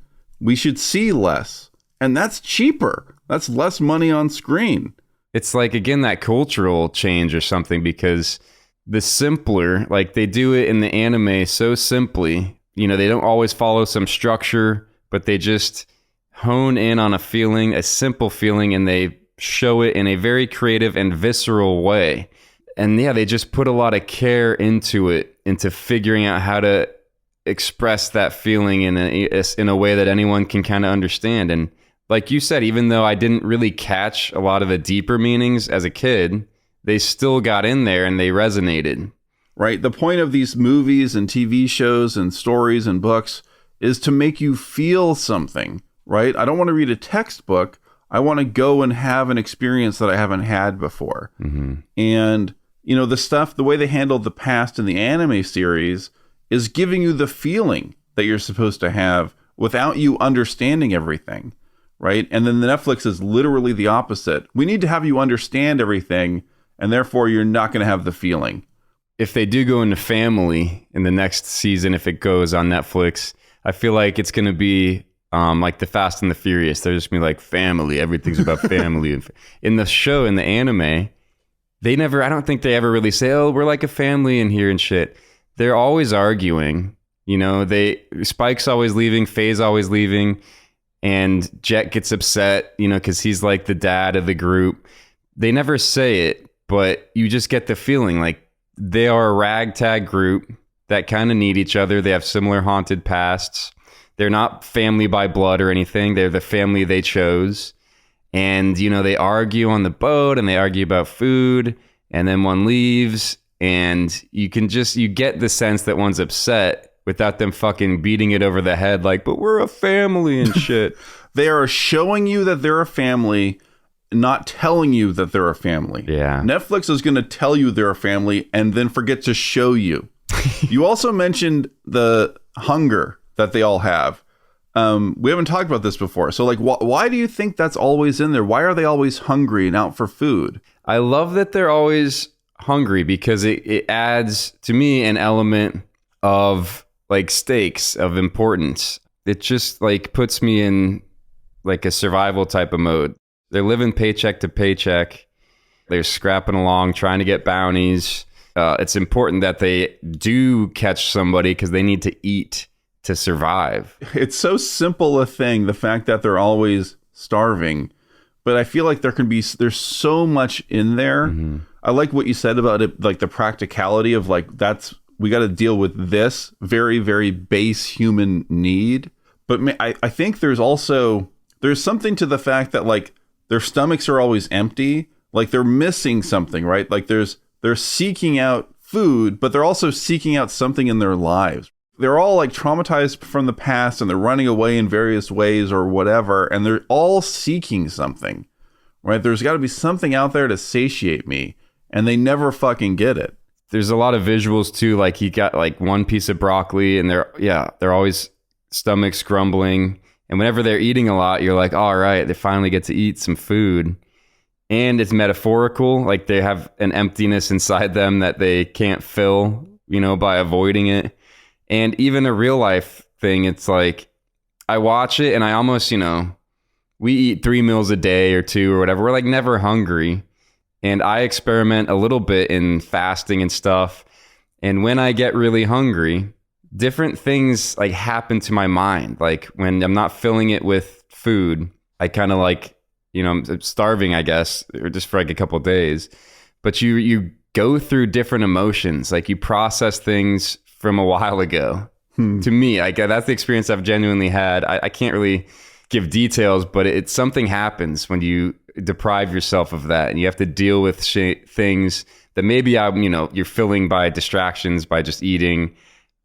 We should see less, and that's cheaper. That's less money on screen. It's like, again, that cultural change or something, because the simpler, like they do it in the anime so simply, they don't always follow some structure, but they just hone in on a feeling, a simple feeling, and they show it in a very creative and visceral way. And yeah, they just put a lot of care into figuring out how to express that feeling in a way that anyone can kind of understand. And like you said, even though I didn't really catch a lot of the deeper meanings as a kid, they still got in there and they resonated. Right. The point of these movies and TV shows and stories and books is to make you feel something, right? I don't want to read a textbook. I want to go and have an experience that I haven't had before. And, the way they handled the past in the anime series is giving you the feeling that you're supposed to have without you understanding everything, right? And then the Netflix is literally the opposite. We need to have you understand everything, and therefore you're not going to have the feeling. If they do go into family in the next season, if it goes on Netflix, I feel like it's going to be like the Fast and the Furious. They're just going to be like family. Everything's about family. In the show, in the anime, I don't think they ever really say, oh, we're like a family in here and shit. They're always arguing. Spike's always leaving, Faye's always leaving, and Jet gets upset, because he's like the dad of the group. They never say it, but you just get the feeling like they are a ragtag group that kind of need each other. They have similar haunted pasts. They're not family by blood or anything. They're the family they chose. And, they argue on the boat, and they argue about food, and then one leaves, and you get the sense that one's upset without them fucking beating it over the head like, but we're a family and shit. They are showing you that they're a family, not telling you that they're a family. Yeah. Netflix is going to tell you they're a family and then forget to show you. You also mentioned the hunger that they all have. We haven't talked about this before. So like, why do you think that's always in there? Why are they always hungry and out for food? I love that they're always hungry, because it adds to me an element of like stakes, of importance. It just like puts me in like a survival type of mode. They're living paycheck to paycheck. They're scrapping along, trying to get bounties. it's important that they do catch somebody because they need to eat to survive. It's so simple a thing, the fact that they're always starving, but I feel like there's so much in there. I like what you said about it, like the practicality of like, we got to deal with this very, very base human need. But I think there's something to the fact that like their stomachs are always empty, like they're missing something, right? Like they're seeking out food, but they're also seeking out something in their lives. They're all like traumatized from the past and they're running away in various ways or whatever. And they're all seeking something, right? There's got to be something out there to satiate me, and they never fucking get it. There's a lot of visuals too. Like he got like one piece of broccoli and they're always stomachs grumbling. And whenever they're eating a lot, you're like, all right, they finally get to eat some food. And it's metaphorical. Like they have an emptiness inside them that they can't fill, by avoiding it. And even a real life thing, it's like, I watch it and I almost, we eat 3 meals a day or 2 or whatever. We're like never hungry. And I experiment a little bit in fasting and stuff. And when I get really hungry, different things like happen to my mind. Like when I'm not filling it with food, I kind of like, I'm starving, I guess, or just for like a couple of days. But you go through different emotions. Like you process things from a while ago. To me, that's the experience I've genuinely had. I can't really give details, but it's something happens when you deprive yourself of that, and you have to deal with things that maybe you're filling by distractions, by just eating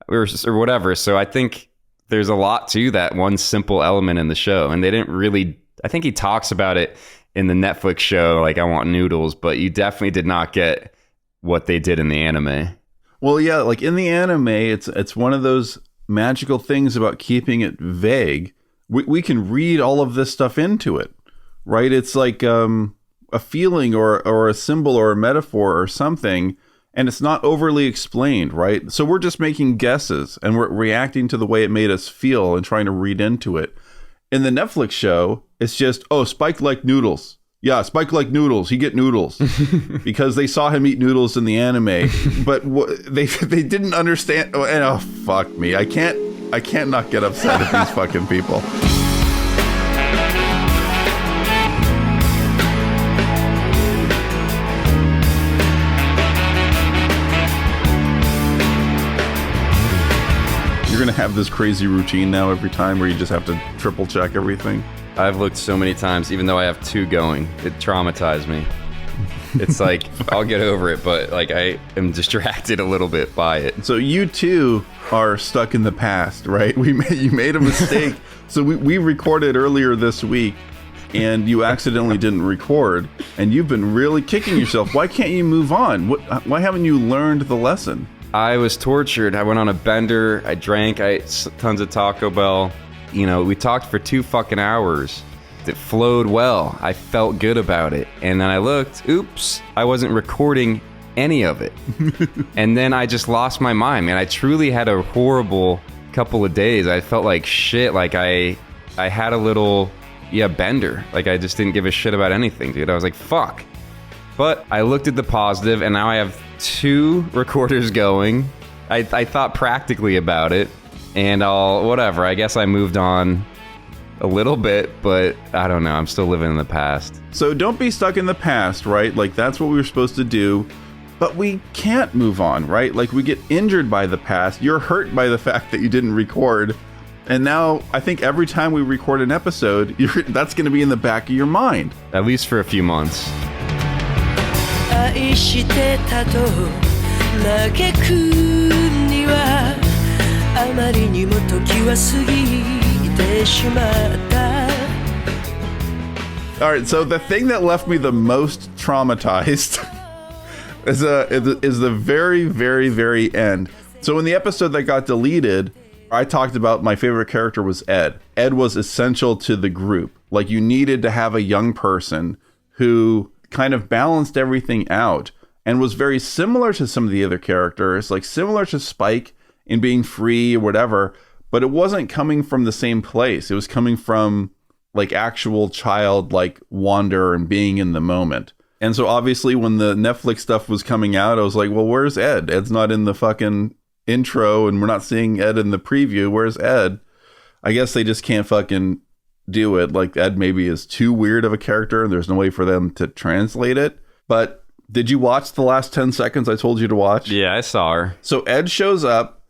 or whatever. So I think there's a lot to that one simple element in the show, and they didn't really. I think he talks about it in the Netflix show, like I want noodles, but you definitely did not get what they did in the anime. Well, yeah, like in the anime, it's one of those magical things about keeping it vague. We can read all of this stuff into it, right? It's like a feeling or a symbol or a metaphor or something, and it's not overly explained, right? So we're just making guesses and we're reacting to the way it made us feel and trying to read into it. In the Netflix show, it's just, Spike liked noodles. Yeah, Spike liked noodles. He get noodles because they saw him eat noodles in the anime, but they didn't understand. Oh, fuck me! I can't not get upset at these fucking people. You're gonna have this crazy routine now every time where you just have to triple check everything. I've looked so many times, even though I have 2 going. It traumatized me. It's like, I'll get over it, but like I am distracted a little bit by it. So you too are stuck in the past, right? You made a mistake. So we recorded earlier this week and you accidentally didn't record, and you've been really kicking yourself. Why can't you move on? Why haven't you learned the lesson? I was tortured. I went on a bender. I drank. I ate tons of Taco Bell. We talked for 2 fucking hours. It flowed well. I felt good about it. And then I looked, oops, I wasn't recording any of it. And then I just lost my mind, man. I truly had a horrible couple of days. I felt like shit. Like I had a little, bender. Like I just didn't give a shit about anything, dude. I was like, fuck. But I looked at the positive, and now I have 2 recorders going. I thought practically about it. And whatever, I guess I moved on a little bit, but I don't know. I'm still living in the past. So don't be stuck in the past, right? Like that's what we were supposed to do, but we can't move on, right? Like we get injured by the past. You're hurt by the fact that you didn't record. And now I think every time we record an episode, that's going to be in the back of your mind. At least for a few months. 愛してたと嘆くにはあまりにも時は過ぎてしまった All right, so the thing that left me the most traumatized is the very, very, very end. So in the episode that got deleted, I talked about my favorite character was Ed. Ed was essential to the group. Like you needed to have a young person who kind of balanced everything out and was very similar to some of the other characters, like similar to Spike in being free or whatever, but it wasn't coming from the same place. It was coming from like actual childlike wonder and being in the moment. And so obviously when the Netflix stuff was coming out, I was like, well, where's Ed? Ed's not in the fucking intro, and we're not seeing Ed in the preview. Where's Ed? I guess they just can't fucking do it. Like, Ed maybe is too weird of a character and there's no way for them to translate it. But did you watch the last 10 seconds I told you to watch? Yeah, I saw her. So Ed shows up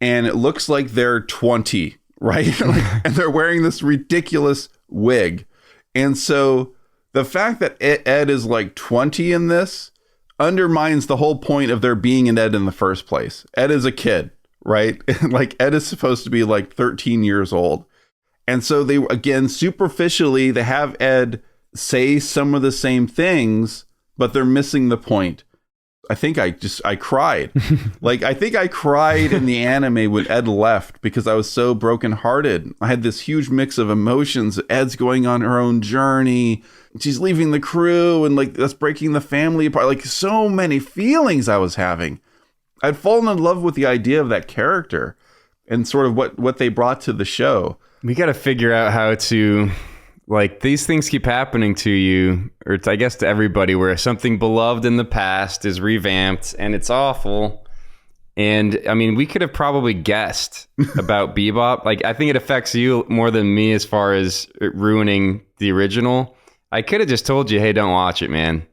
and it looks like they're 20, right? And they're wearing this ridiculous wig. And so the fact that Ed is like 20 in this undermines the whole point of there being an Ed in the first place. Ed is a kid, right? Like, Ed is supposed to be like 13 years old. And so they, again, superficially, they have Ed say some of the same things, but they're missing the point. I think I cried. Like, I think I cried in the anime when Ed left because I was so brokenhearted. I had this huge mix of emotions. Ed's going on her own journey. She's leaving the crew, and like, that's breaking the family apart. Like, so many feelings I was having. I'd fallen in love with the idea of that character and sort of what they brought to the show. We got to figure out how to, like, these things keep happening to you, or I guess to everybody, where something beloved in the past is revamped and it's awful. And I mean, we could have probably guessed about Bebop. Like, I think it affects you more than me as far as it ruining the original. I could have just told you, hey, don't watch it, man.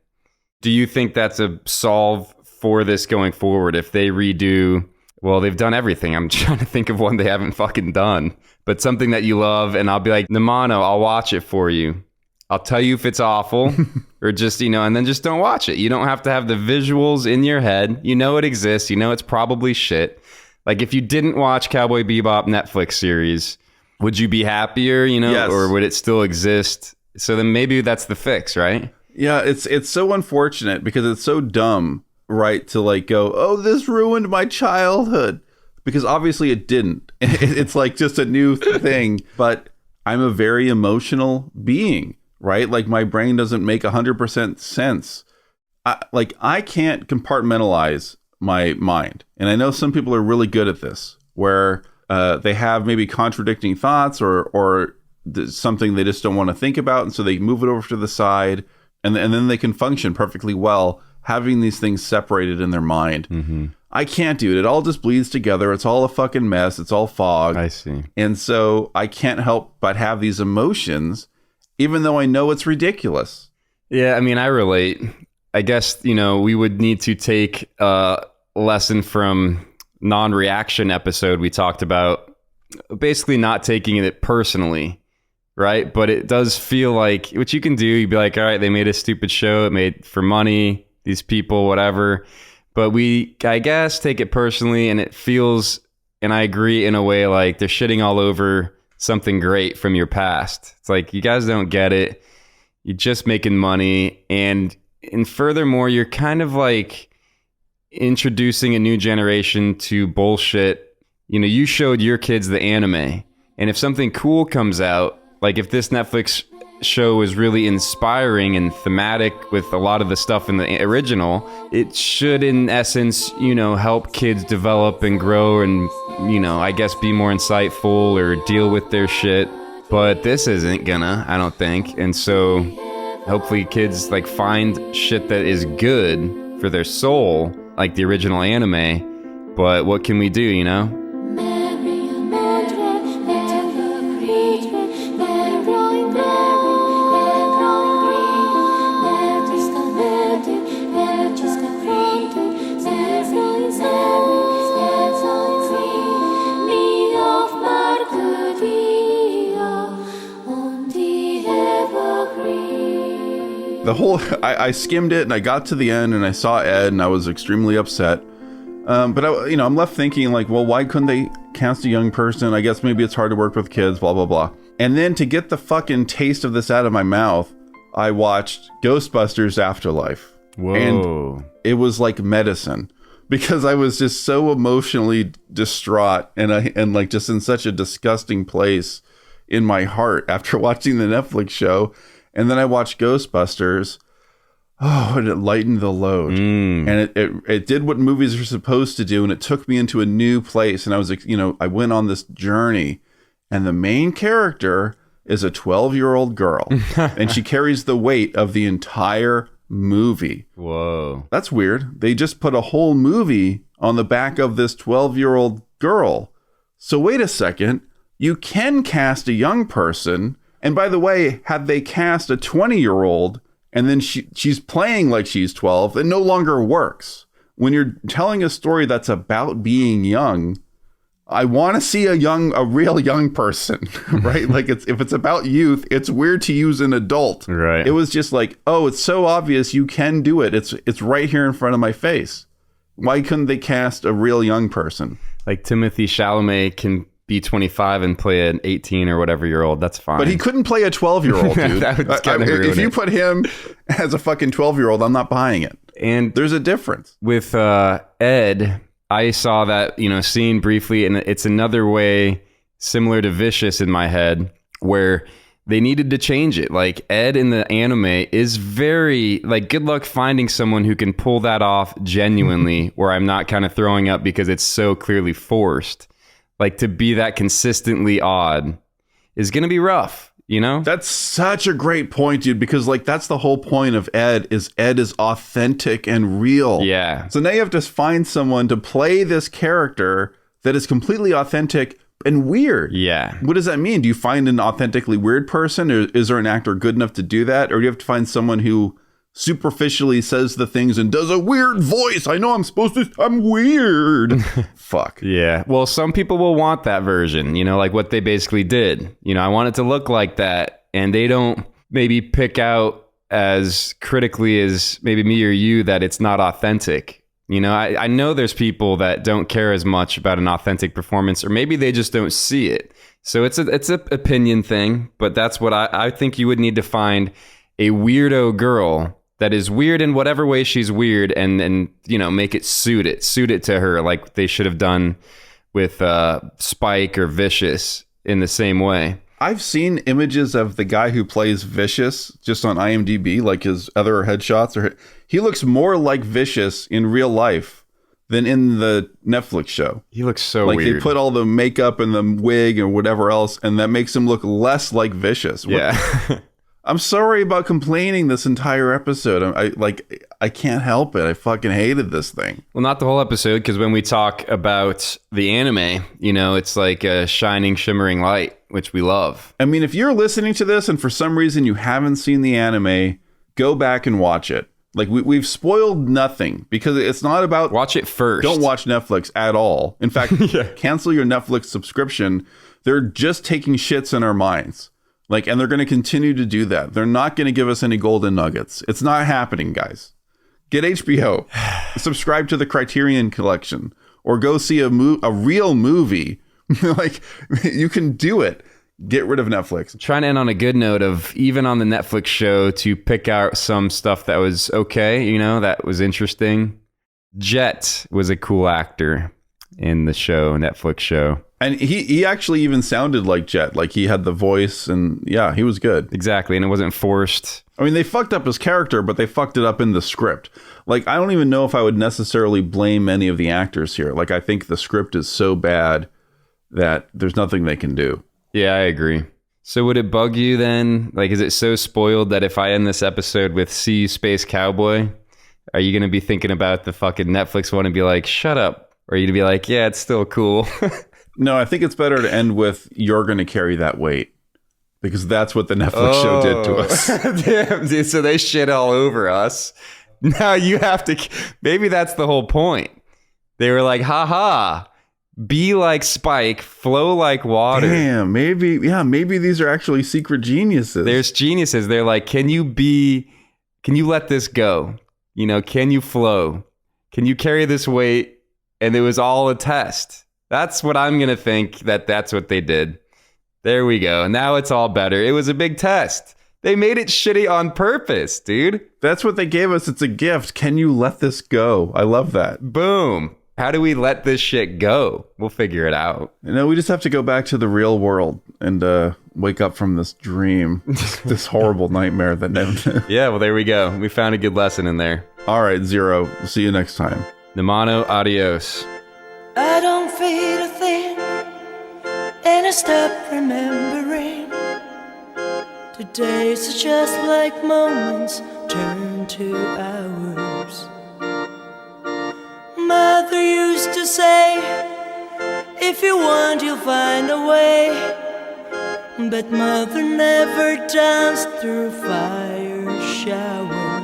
Do you think that's a solve for this going forward? If they redo, well, they've done everything. I'm trying to think of one they haven't fucking done. But something that you love, and I'll be like, Namano, I'll watch it for you. I'll tell you if it's awful, or just, and then just don't watch it. You don't have to have the visuals in your head. You know it exists. You know it's probably shit. Like, if you didn't watch Cowboy Bebop Netflix series, would you be happier, Yes. Or would it still exist? So then maybe that's the fix, right? Yeah, it's so unfortunate because it's so dumb, right, to like go, oh, this ruined my childhood. Because obviously it didn't. It's like just a new thing. But I'm a very emotional being, right? Like, my brain doesn't make 100% sense. I can't compartmentalize my mind. And I know some people are really good at this, where they have maybe contradicting thoughts or something they just don't want to think about. And so they move it over to the side. And then they can function perfectly well, having these things separated in their mind. Mm-hmm. I can't do it. It all just bleeds together. It's all a fucking mess. It's all fog. I see. And so I can't help but have these emotions, even though I know it's ridiculous. Yeah, I mean, I relate. I guess, we would need to take a lesson from non-reaction episode we talked about, basically not taking it personally, right? But it does feel like, what you can do, you'd be like, all right, they made a stupid show. It made for money, these people, whatever. But we, I guess, take it personally, and it feels, and I agree in a way, like they're shitting all over something great from your past. It's like, you guys don't get it. You're just making money. And furthermore, you're kind of like introducing a new generation to bullshit. You showed your kids the anime. And if something cool comes out, like if this Netflix show is really inspiring and thematic with a lot of the stuff in the original, it should in essence, help kids develop and grow and, I guess be more insightful or deal with their shit. But this isn't gonna, I don't think. And so hopefully kids like find shit that is good for their soul, like the original anime. But what can we do, I skimmed it and I got to the end and I saw Ed and I was extremely upset. But I'm left thinking like, well, why couldn't they cast a young person? I guess maybe it's hard to work with kids, blah, blah, blah. And then to get the fucking taste of this out of my mouth, I watched Ghostbusters Afterlife. Whoa. And it was like medicine because I was just so emotionally distraught and like just in such a disgusting place in my heart after watching the Netflix show. And then I watched Ghostbusters. Oh, and it lightened the load. And it did what movies are supposed to do. And it took me into a new place. And I was, I went on this journey. And the main character is a 12-year-old girl. And she carries the weight of the entire movie. Whoa. That's weird. They just put a whole movie on the back of this 12-year-old girl. So wait a second. You can cast a young person. And by the way, had they cast a 20-year-old and then she's playing like she's 12, it no longer works. When you're telling a story that's about being young, I want to see a real young person, right? Like if it's about youth, it's weird to use an adult. Right. It was just like, oh, it's so obvious you can do it. It's right here in front of my face. Why couldn't they cast a real young person? Like Timothée Chalamet can be 25 and play an 18 or whatever year old. That's fine. But he couldn't play a 12-year-old, dude. That would kinda ruin if you it. put him as a fucking 12-year-old, I'm not buying it. And There's a difference. with Ed, I saw that, scene briefly, and it's another way similar to Vicious in my head where they needed to change it. Like Ed in the anime is very like, good luck finding someone who can pull that off genuinely where I'm not kind of throwing up because it's so clearly forced. Like to be that consistently odd is going to be rough, That's such a great point, dude, because like that's the whole point of Ed is authentic and real. Yeah. So now you have to find someone to play this character that is completely authentic and weird. Yeah. What does that mean? Do you find an authentically weird person, or is there an actor good enough to do that? Or do you have to find someone who superficially says the things and does a weird voice? I know I'm weird. Fuck. Yeah. Well, some people will want that version, like what they basically did. I want it to look like that. And they don't maybe pick out as critically as maybe me or you that it's not authentic. I know there's people that don't care as much about an authentic performance, or maybe they just don't see it. So it's a opinion thing, but that's what I think you would need to find a weirdo girl that is weird in whatever way she's weird, and make it suit it to her, like they should have done with Spike or Vicious in the same way. I've seen images of the guy who plays Vicious just on IMDb, like his other headshots. He looks more like Vicious in real life than in the Netflix show. He looks so like weird. They put all the makeup and the wig and whatever else, and that makes him look less like Vicious. Yeah. I'm sorry about complaining this entire episode. I can't help it. I fucking hated this thing. Well, not the whole episode, because when we talk about the anime, it's like a shining, shimmering light, which we love. I mean, if you're listening to this and for some reason you haven't seen the anime, go back and watch it. Like we've spoiled nothing because it's not about... Watch it first. Don't watch Netflix at all. In fact, cancel your Netflix subscription. They're just taking shits in our minds. And they're going to continue to do that. They're not going to give us any golden nuggets. It's not happening, guys. Get HBO. Subscribe to the Criterion Collection. Or go see a real movie. You can do it. Get rid of Netflix. Trying to end on a good note of, even on the Netflix show, to pick out some stuff that was okay, that was interesting. Jet was a cool actor in the Netflix show. And he actually even sounded like Jet. Like he had the voice, and yeah, he was good. Exactly, and it wasn't forced. I mean, they fucked up his character, but they fucked it up in the script. I don't even know if I would necessarily blame any of the actors here. I think the script is so bad that there's nothing they can do. Yeah, I agree. So would it bug you then? Is it so spoiled that if I end this episode with "See You, Space Cowboy," are you going to be thinking about the fucking Netflix one and be like, shut up? Or are you going to be like, yeah, it's still cool? No, I think it's better to end with "You're going to carry that weight," because that's what the Netflix show did to us. Damn, dude, so they shit all over us. Now you have to... Maybe that's the whole point. They were like, haha, be like Spike, flow like water. Damn, maybe these are actually secret geniuses. There's geniuses. They're like, can you let this go? Can you flow? Can you carry this weight? And it was all a test. That's what I'm going to think, that's what they did. There we go. Now it's all better. It was a big test. They made it shitty on purpose, dude. That's what they gave us. It's a gift. Can you let this go? I love that. Boom. How do we let this shit go? We'll figure it out. We just have to go back to the real world and wake up from this dream, this horrible nightmare that never... Yeah, well, there we go. We found a good lesson in there. All right, Zero. We'll see you next time. Nemano, adios. I don't feel a thing, and I stop remembering. The days are just like moments, turn into hours. Mother used to say, if you want, you'll find a way. But mother never danced through fire shower.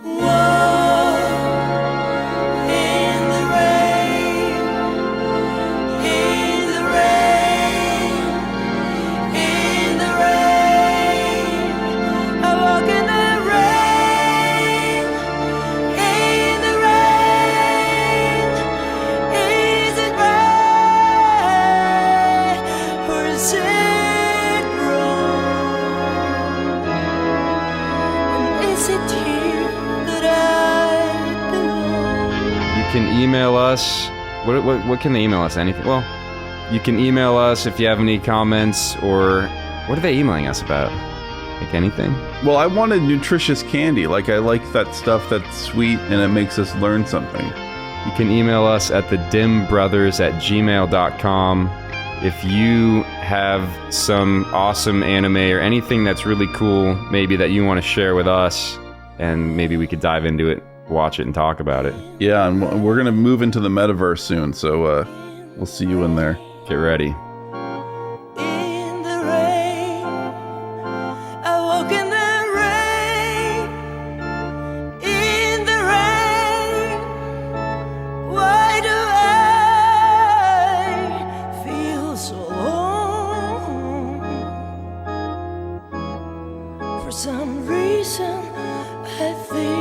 Whoa, in the rain, in the rain, in the rain. I walk in the rain, in the rain. Is it right or is it wrong? And is it here that I belong? You can email us. What can they email us? Anything? Well, you can email us if you have any comments, or what are they emailing us about? Like anything? Well, I wanted nutritious candy. Like, I like that stuff that's sweet and it makes us learn something. You can email us at thedimbrothers@gmail.com. If you have some awesome anime or anything that's really cool, maybe that you want to share with us, and maybe we could dive into it, watch it, and talk about it. Yeah, and we're going to move into the metaverse soon, so we'll see you in there. Get ready. In the rain, I walk in the rain, in the rain. Why do I feel so alone? For some reason, I think